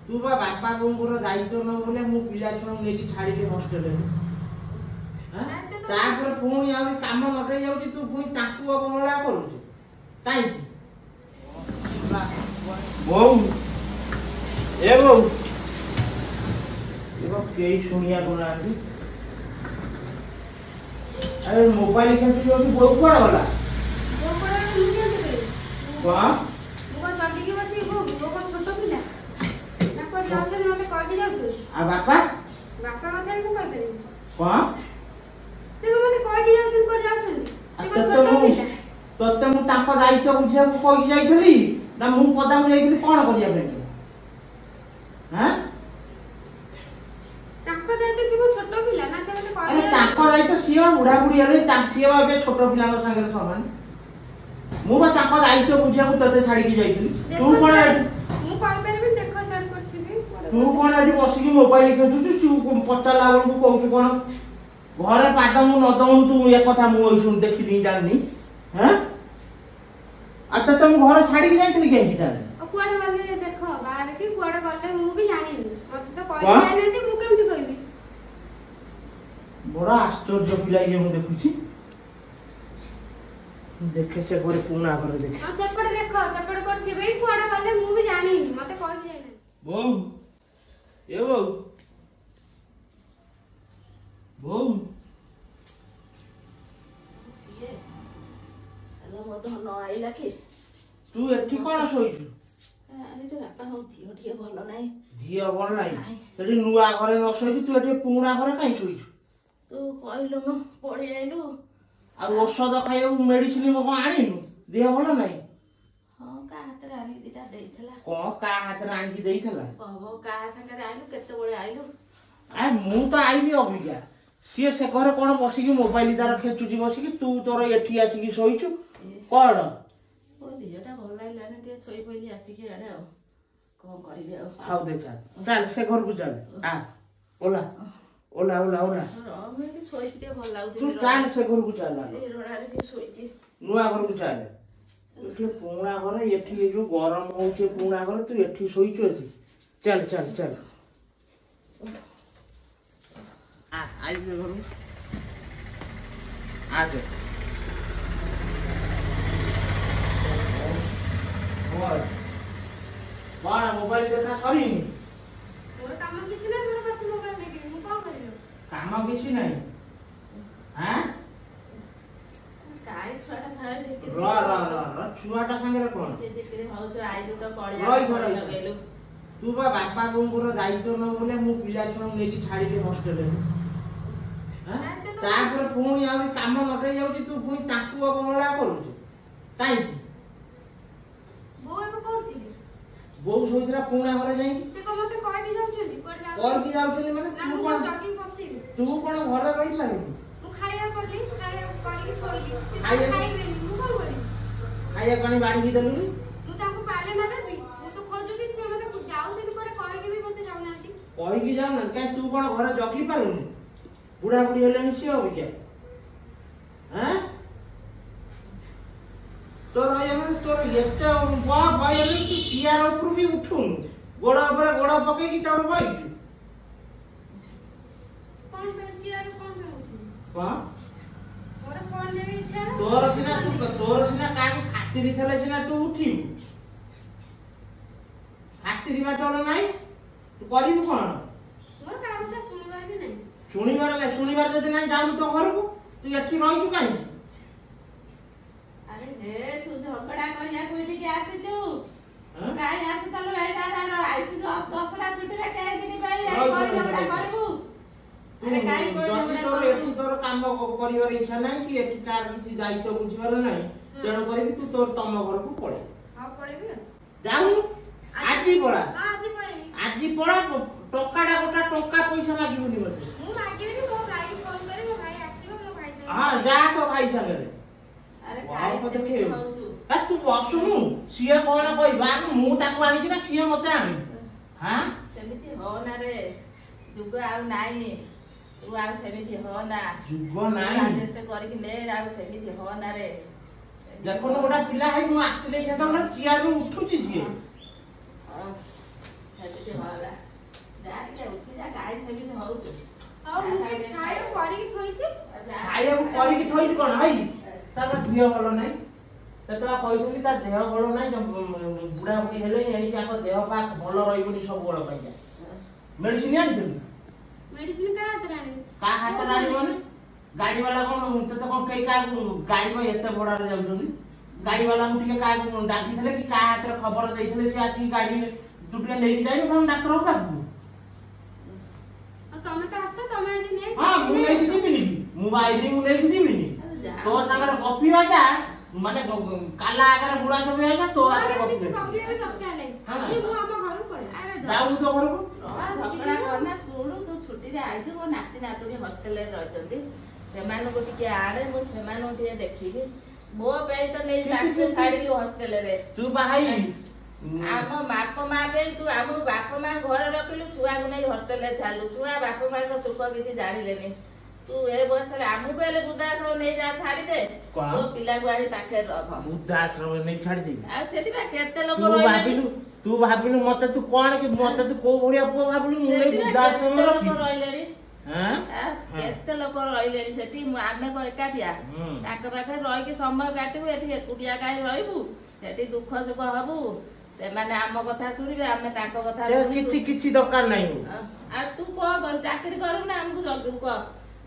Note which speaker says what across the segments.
Speaker 1: तू बा बापा बोंगर दायित्व न बोले मु पिला छन नेकी छाड़ी के हॉस्टल रे हां तापर पुणी आ काम नटे जाउची तू पुणी ताकू अबला करू काई बहू ए बहू ये केई सुनिया कोना अरे मोबाइल खेलती जो बहू कोड़ा वाला
Speaker 2: वो कोड़ा मुझे दे
Speaker 1: वाह
Speaker 2: वो जल्दी के बसी वो छोटो पिला ना को जाउ छ मते कह के जाउ
Speaker 1: आ बापा
Speaker 2: मते को कह पे
Speaker 1: वाह
Speaker 2: से को मते कह के जाउ छ को जाउ छ से को छोटो पिला
Speaker 1: तते मु ताको दायित्व बुझिया को कहि जाइथली ना मु पदा मु जाइथली कोन करिया पे हां
Speaker 2: ताको दायित्व से को छोटो पिला ना से मते कह
Speaker 1: अरे ताको दायित्व सिया बुढ़ा बुढ़ी रे सिया बाबे छोटो पिला संगे समान मु बा ताको दायित्व बुझिया को तते छाड़ी के जाइथली तू कोन
Speaker 2: मु कॉल करबी देखो सेट करथिबी
Speaker 1: तू कोन एठी बसी की मोबाइल खेलु तू पचाला बल को कहू कोन घरे पाद मु न दऊ तू ए कथा मु सुन देखि नी जाननी हैं आता तुम घर छाड़ी के जाइतली केंकी तारे
Speaker 2: कुआडे गले देखो बाहर की कुआडे गले मु भी जानिनी मते तो कहि जानिनी मु केमति कहबी
Speaker 1: बड़ा आश्चर्य पिला ये मु देखुची देखे से घरे पुना घर देखे
Speaker 2: हां सेपड़ देखो सेपड़ करथिबे कुआडे गले मु भी जानिनी मते कहि जाइनी
Speaker 1: बहू ए बहू बहू
Speaker 3: मत न आइला कि
Speaker 1: तू एठी कोन सोइछु
Speaker 3: अरे तो बापा हो धियो धियो भलो नाही
Speaker 1: धियो भलो नाही तेरी नुआ घरे न सोइछु तू एठी पुना घरे काई सोइछु
Speaker 3: तू कहलो न पड़ी आइलु
Speaker 1: आ औषध खाइयो मेडिसिन मो आनिनु देह भलो नाही
Speaker 3: हां का हाथ रे आनी दिटा देइथला
Speaker 1: को का हाथ रे आनी देइथला
Speaker 3: कहबो का संगे आइलु केते बळे आइलु
Speaker 1: आ मु तो आइली अबिका सिए से घरे कोन बसी की मोबाइल तार खेचुची बसी की तू तोर एठी आसी की सोइछु कोन
Speaker 3: ओ दियोटा भल लाइला ने के सोई पइली आसी के आडे आ कोन करिबे आ
Speaker 1: हाउ देखा चल से घर को चल आ ओला ओला ओला ओला
Speaker 3: मैं के सोई के भल लागु
Speaker 1: तू कान से घर को चल
Speaker 3: ए रोडा रे के सोईची
Speaker 1: नुआ घर को चल एठी पुणा घर एठी जो गरम होचे पुणा घर तू एठी सोइछु अछि चल चल चल आ आई बे घर आ जा बाण मोबाइल देखा सरीनी
Speaker 2: मोर काम किछ नै मोर पास मोबाइल देखि मु कोन करियो
Speaker 1: काम किछ नै हां
Speaker 3: काय थोड़ा खाए देखे
Speaker 1: र छुआटा संगे रे कोन
Speaker 3: जे देखे हाउ तो आइलु तो पड़ी
Speaker 1: रही घर लगेलु तू बा बापा बोंगर दायित्व न बोले मु पिला छन नेकी छाड़ी के हॉस्टल रे हां तापर पुणी आ काम नटे जाउची तू पुणी ताकू अबला करू काई
Speaker 2: बो ए कोथि
Speaker 1: बो सोइतरा पुणा घरे जाई
Speaker 2: से को मते कह के जाउछली कोड जाउ
Speaker 1: कह के जाउछली माने
Speaker 2: तू कोन जगी बसिबी
Speaker 1: तू कोन घरे रही लागी
Speaker 2: मु खाया करली खाया करी के थोली
Speaker 1: खाइए
Speaker 2: खाइबे मु कोन करी
Speaker 1: खाया पानी बाड़ी की देलुनी
Speaker 2: मु ताको पाले ना देबी मु तो खोजुती से मते जाउछली कोड कह के भी मते जाउ नाती
Speaker 1: कह के जाउ ना काई तू कोन घरे जगी पारुनी बुढ़ा बुढ़ी हेलेनी से हो क्या हैं तोर आयन तोर एते बा भाई हेले तू सियार ऊपर भी उठुन गोड़ा ऊपर गोड़ा पके की तोर भाई
Speaker 2: कोन पे चियर कोन पे उठी
Speaker 1: हां
Speaker 2: मोर कोन ले इच्छा
Speaker 1: तोर सिना का खातिर थले सिना तू उठिबु खातिर बा तोर नाही तू करिबु कोन
Speaker 2: मोर का କଥା सुनिबार भी नहीं
Speaker 1: शुनिबार जदि नहीं जाऊ तो घर को तू एठी रहिछु काई
Speaker 3: अरे हे तू झगड़ा करिया कोठी के आसी तू काई आसी तलो एटा तार आइसी दसरा छुटी रे काई दिन भाई आई कोई झगड़ा करबू अरे काई कोई झगड़ा
Speaker 1: तोर एठी तोर काम करिवार इच्छा नाही कि एठी कार किछि दायित्व बुझिबार नाही तेणु करी तू तोर तम घर को पळे
Speaker 2: हां पळेबी
Speaker 1: जाऊ आजी पळा
Speaker 2: हां आजी पळेबी
Speaker 1: आजी पळा टोकाडा गोटा टोका पैसा मागिबुनी मते
Speaker 2: मु मागिबी मो भाई को फोन करे मो भाई आसीबो मो भाई से
Speaker 1: हां जा तो भाई संगे
Speaker 3: अरे काई से के होउ
Speaker 1: आ तू बसुनु सिए कोन कहबा मु ताको आनी छी ना सिए मते आनी हां
Speaker 3: सेमिति हो ना रे जुग आउ नाही तू आउ सेमिति हो ना
Speaker 1: जुग नाही
Speaker 3: आदेश करी कि ले आउ सेमिति हो ना रे
Speaker 1: देखो न गोटा पिला है मु आसी ले जता मन चियार उ उठुची सिए
Speaker 3: ସେମିତି ହଲା ଯା ଟିକେ ଉଠି ଯା ଗାଈ ସେମିତି ହଉଛୁ
Speaker 2: ଆଉ ମୁଁ ଟିକେ ଖାଇବାକୁ କରିକି ଥୋଇଛି।
Speaker 1: ଖାଇବାକୁ କରିକି ଥୋଇଛି କଣ ଭାଇ ତାର ଦେହ ଭଲ ନାହିଁ ସେତେବେଳେ କହିଛନ୍ତି ତା ଦେହ ଭଲ ନାହିଁ ବୁଢା ବୁଢୀ ହେଲେ ଏଣିକି ଆମ ଦେହ ପା ଭଲ ରହିବନି ସବୁବେଳେ ପାଇଁକା ମେଡିସିନ ଆଣିଥିଲି
Speaker 2: ମେଡିସିନ କାହା ହାତରେ ଆଣିବି?
Speaker 1: କାହା ହାତରେ ଆଣିବନି ଗାଡି ବାଲା କଣ ତତେ କଣ କେହି କାହାକୁ ଗାଡି ପାଇଁ ଏତେ ଭଡାରେ ଯାଉଛନ୍ତି ଗାଡି ବାଲାଙ୍କୁ ଟିକେ କାହାକୁ ଡାକିଥିଲେ କି କାହା ହାତରେ ଖବର ଦେଇଥିଲେ ସେ ଆସିକି ଗାଡି ତୁ ଟିକେ ନେଇକି ଯାଇନୁ ତମ ଡାକ୍ତରଙ୍କ ପାଖକୁ
Speaker 2: ଆଉ ତମେ ତ ଆସ ତମେ ଆଜି ନେଇ
Speaker 1: ହଁ ମୁଁ ନେଇକି ଯିବିନି ମୁଁ ବାଇନି ମୁଁ ନେଇକି ଯିବିନି ତୋ ସାଙ୍ଗରେ ଗପିବା ଯା ମାନେ କାଲା ଆଗରେ ବୁଢା ଛବି ଆଇଲା ତୋ ଆଗରେ
Speaker 2: କିଛି ଗପିବାକୁ ଦରକାର ନାହିଁ ଆଜି ମୁଁ ଆମ ଘରକୁ ପଳେଇବି
Speaker 1: ଯାଉ ତୋ ଘରକୁ
Speaker 3: ଝଗଡା କରନା ଶୁଣୁ ତୁ ଛୁଟିରେ ଆଇଛୁ ମୋ ନାତି ନାତୁଣୀ ହଷ୍ଟେଲରେ ରହିଛନ୍ତି ସେମାନଙ୍କୁ ଟିକେ ଆଣେ ମୁଁ ସେମାନଙ୍କୁ ଟିକେ ଦେଖିବି ମୋ ପାଇଁ ତ ନେଇ ତାକୁ ଛାଡିଲୁ ହଷ୍ଟେଲରେ
Speaker 1: ତୁ ବାହାଇ
Speaker 3: ଆମ ବାପ ମା ପାଇଁ ତୁ ଆମ ବାପ ମା ଘରେ ରଖିଲୁ ଛୁଆକୁ ନେଇ ହଷ୍ଟେଲରେ ଛାଡିଲୁ ଛୁଆ ବାପ ମାଙ୍କ ସୁଖ କିଛି ଜାଣିଲେନି ତୁ ଏ ବୟସରେ ଆମକୁ ହେଲେ ବୃଦ୍ଧାଶ୍ରମ ନେଇ ଯା ଛାଡିଦେ ତୋ ପିଲାକୁ ଆଣି ପାଖରେ ରଖ
Speaker 1: ବୃଦ୍ଧାଶ୍ରମ ନେଇ ଛାଡିଦେବି
Speaker 3: ଆଉ ସେଥିପାଇଁ କେତେ ଲୋକ
Speaker 1: ତୁ ଭାବିଲୁ ମତେ ତୁ କଣ କି ମତେ ତୁ କୋଉ ଭଳିଆ ପୁଅ ଭାବିଲୁ ମୁଁ ନେଇ ବୃଦ୍ଧାଶ୍ରମ ରଖିବି
Speaker 3: ରହିଲେଣି କେତେ ଲୋକ ରହିଲେଣି ସେଠି ଆମେ କଣ ଏକାଠିଆ ତାଙ୍କ ପାଖରେ ରହିକି ସମୟ କାଟିବୁ ଏଠି ଏକୁଟିଆ କାହିଁ ରହିବୁ ସେଠି ଦୁଃଖ ସୁଖ ହବୁ ସେମାନେ ଆମ କଥା ଶୁଣିବେ ଆମେ ତାଙ୍କ କଥା
Speaker 1: କିଛି କିଛି ଦରକାର ନାହିଁ
Speaker 3: ଆଉ ତୁ କଣ କରୁ ଚାକିରି କରୁ ନା ଆମକୁ ଜଗିବୁ କହ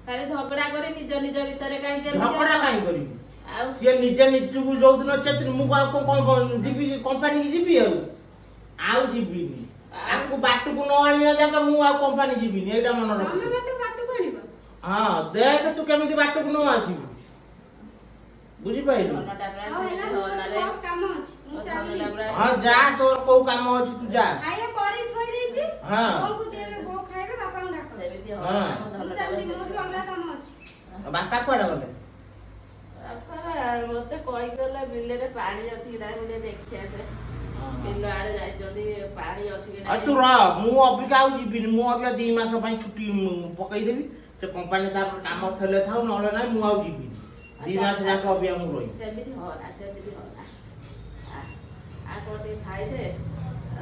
Speaker 3: ଖାଲି ଝଗଡା କରି ନିଜ ନିଜ ଭିତରେ କାହିଁକି
Speaker 1: ଝଗଡା କାହିଁ କରିବି
Speaker 3: ଆଉ
Speaker 1: ସିଏ ନିଜେ ନିଜକୁ ଯୋଉଦିନ ଚାକିରି ମୁଁ କଣ ଯିବି କମ୍ପାନୀ କି ଯିବି ଆଉ ଯିବିନି ଆକୁ ବାଟକୁ ନ ଆଣିବା ଯାକ ମୁଁ ଆଉ କମ୍ପାନୀ ଯିବିନି ଏଇଟା ମନେ ରଖ ହଁ ଦେଖ ତୁ କେମିତି ବାଟକୁ ନ ଆସିବୁ ବୁଝିପାରିଲୁ ହଁ ଯା ତୋର କୋଉ କାମ ଅଛି ତୁ ଯା ବାପା କୁଆଡେ ଗଲେ
Speaker 3: ମତେ କହିଗଲା ବିଲରେ ପାଣି ଅଛି କି ନାହିଁ ଦେଖି ଆସେ ବିଲ ଆଡେ ଯାଇଛନ୍ତି ପାଣି ଅଛି କି ନାହିଁ
Speaker 1: ତୁ ରହ ମୁଁ ଅବିକା ଆଉ ଯିବିନି ମୁଁ ଅବିକା 2 ମାସ ପାଇଁ ଛୁଟି ପକେଇଦେବି ସେ କମ୍ପାନୀ ତାପରେ କାମ ଥିଲେ ଥାଉ ନହେଲେ ନାହିଁ ମୁଁ ଆଉ ଯିବିନି 2 ମାସ ଯାକ ଅବିକା ମୁଁ ରହିବି
Speaker 3: ସେମିତି ହନା ଆଉ କଣ ଟିକେ ଖାଇଦେ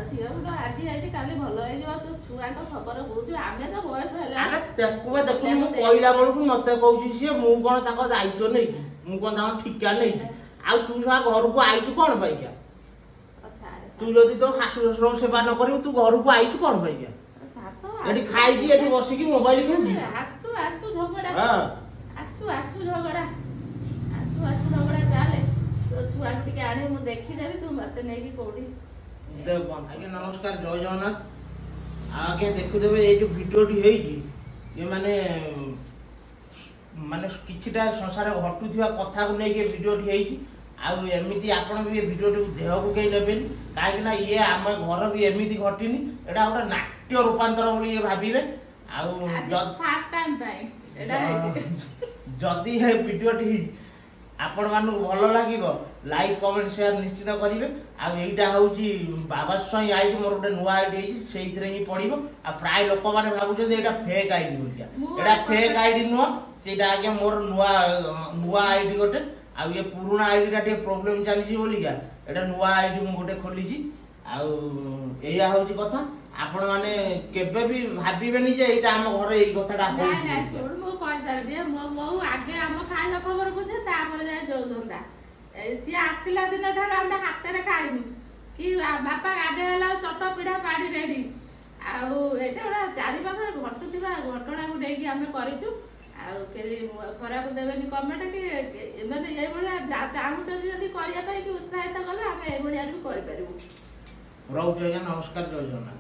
Speaker 3: ଝିଅ ଆଜି ଆଜି କାଲି ଭଲ ହେଇଯିବ ତୁ ଛୁଆଙ୍କ ଖବର ବୁଝୁ ଆମେ ତ ବୟସ ହେଲା
Speaker 1: ଦେଖୁନୁ ମୁଁ କହିଲା ବେଳକୁ ମତେ କହୁଛି ସିଏ ମୁଁ କଣ ତାଙ୍କ ଦାୟିତ୍ୱ ନେଇକି ମୁଁ କଣ ତାଙ୍କ ଠିକା ନେଇକି ଆଉ ତୁ ଘରକୁ ଆଇଛୁ କଣ ପାଇକା ତୁ ଯଦି ତୋ ଶାଶୁ ଶ୍ୱଶୁରଙ୍କ ସେବା ନ କରିବୁ ତୁ ଘରକୁ ଆଇଛୁ କଣ ପାଇକା ଏଠି ଖାଇକି ଏଠି ବସିକି ମୋବାଇଲ ଖେଳୁଛି
Speaker 3: ଆସୁ ଝଗଡା ଚାଲେ ତୋ ଛୁଆକୁ ଟିକେ ଆଣି ମୁଁ ଦେଖିଦେବି ତୁ ମତେ ନେଇକି କୋଉଠି
Speaker 1: ଆଜ୍ଞା ନମସ୍କାର ଜୟ ଜଗନ୍ନାଥ ଆଜ୍ଞା ଦେଖୁଦେବେ ଏଇ ଯୋଉ ଭିଡିଓଟି ହେଇଛି ଏ ମାନେ କିଛିଟା ସଂସାର ଘଟୁଥିବା କଥାକୁ ନେଇକି ଭିଡିଓଟି ହେଇଛି ଆଉ ଏମିତି ଆପଣ ବି ଏ ଭିଡିଓଟିକୁ ଦେହକୁ କେହି ନେବେନି କାହିଁକି ନା ଇଏ ଆମ ଘର ବି ଏମିତି ଘଟିନି ଏଇଟା ଗୋଟେ ନାଟ୍ୟ ରୂପାନ୍ତର ବୋଲି ଇଏ ଭାବିବେ ଆଉ ଯଦି ଏ ଭିଡିଓଟି ଆପଣ ମାନଙ୍କୁ ଭଲ ଲାଗିବ ଲାଇକ୍ କମେଣ୍ଟ ସେୟାର ନିଶ୍ଚିତ କରିବେ ଆଉ ଏଇଟା ହଉଛି ବାବା ସ୍ୱାଇଁ ଆଇଡି ମୋର ଗୋଟେ ନୂଆ ଆଇଡି ହେଇଛି ସେଇଥିରେ ହିଁ ପଡିବ ଆଉ ପ୍ରାୟ ଲୋକମାନେ ଭାବୁଛନ୍ତି ଏଇଟା ଫେକ୍ ଆଇଡି ବୋଲିକା ଏଇଟା ଫେକ୍ ଆଇଡି ନୁହଁ ସେଇଟା ଆଜ୍ଞା ମୋର ନୂଆ ଆଇଡି ଗୋଟେ ଆଉ ଏ ପୁରୁଣା ଆଇଡିଟା ଟିକେ ପ୍ରୋବ୍ଲେମ ଚାଲିଛି ବୋଲିକା ଏଇଟା ନୂଆ ଆଇଡି ମୁଁ ଗୋଟେ ଖୋଲିଛି ଆଉ ଏଇଆ ହଉଛି କଥା ଆପଣ ମାନେ କେବେ ବି ଭାବିବେନି ଯେ ଏଇଟା ଆମ ଘରେ ଏଇ କଥାଟା
Speaker 3: ମୁଁ କହିସାରିଦିଏ ମୋ ବୋଉ ଆଗେ ଆମ ଖାଇବା ଖବର ବୁଝେ ତାପରେ ଯାଏ ଯୋଉ ଧନ୍ଦା ସିଏ ଆସିଲା ଦିନ ଠାରୁ ଆମେ ହାତରେ ଖାଇନୁ କି ବାପା ଗାଧେଇ ହେଲା ଚଟ ପିଢା ପାଣି ରେଡି ଆଉ ଏଇଟା ଗୋଟେ ଚାରି ପାଖରେ ଘଟୁଥିବା ଘଟଣାକୁ ନେଇକି ଆମେ କରିଛୁ ଆଉ ଖରାପ ଦେବେନି କମେଣ୍ଟ କି ମାନେ ଏଇଭଳିଆ ଚାହୁଁଛନ୍ତି ଯଦି କରିବା ପାଇଁ କି ଉତ୍ସାହିତ କଲେ ଆମେ ଏଇଭଳିଆ ବି କରିପାରିବୁ
Speaker 1: ରହୁଛୁ ଆଜ୍ଞା ନମସ୍କାର ଜୟ ଜଗନ୍ନାଥ।